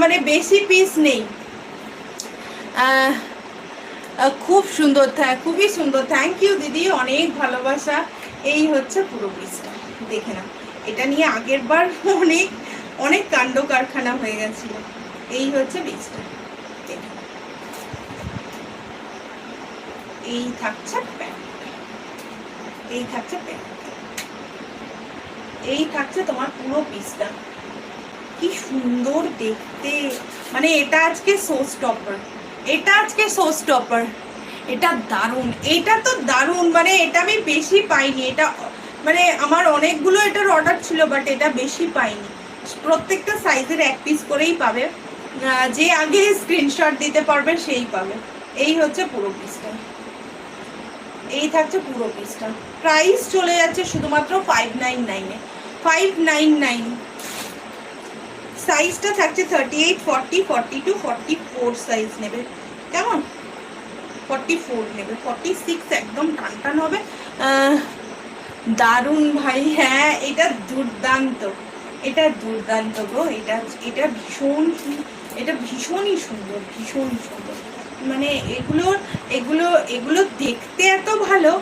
মানে বেশি পিস নেই। খুব সুন্দর, খুবই সুন্দর। থ্যাংক ইউ দিদি, অনেক ভালোবাসা। এই হচ্ছে পুরো পিসটা, দেখে নাও। এটা নিয়ে আগের বার অনেক অনেক কাণ্ড কারখানা হয়ে গেছিল। এই হচ্ছে পিসটা, এই থাকছে প্যান্ট, এই থাকছে প্যান্ট, এই থাকছে তোমার পুরো পিসটা। কি সুন্দর দেখতে, মানে এটা আজকে শো স্টপার, এটা আজকে শো স্টপার। এটা দারুণ, এটা তো দারুণ, মানে এটা আমি বেশি পাইনি। এটা মানে আমার অনেকগুলো এটার অর্ডার ছিল, বাট এটা বেশি পাইনি। প্রত্যেকটা সাইজের এক পিস করেই পাবে, যে আগে স্ক্রিনশট দিতে পারবে সেই পাবে। এই হচ্ছে পুরো পিসটা, এই থাকছে পুরো পিসটা। প্রাইস চলে যাচ্ছে শুধুমাত্র 599-এ, 599। সাইজটা থাকছে 38, 40, 42, 44 সাইজ নেবে, কেমন? 44 নেবে, 46 একদম টান টান হবে। দারুণ ভাই, হ্যাঁ এটা দুর্দান্ত, এটা দুর্দান্ত গো। এটা এটা ভীষণ, এটা ভীষণই সুন্দর, ভীষণই সুন্দর। মানে এগুলো এগুলো এগুলো দেখতে এত ভালো,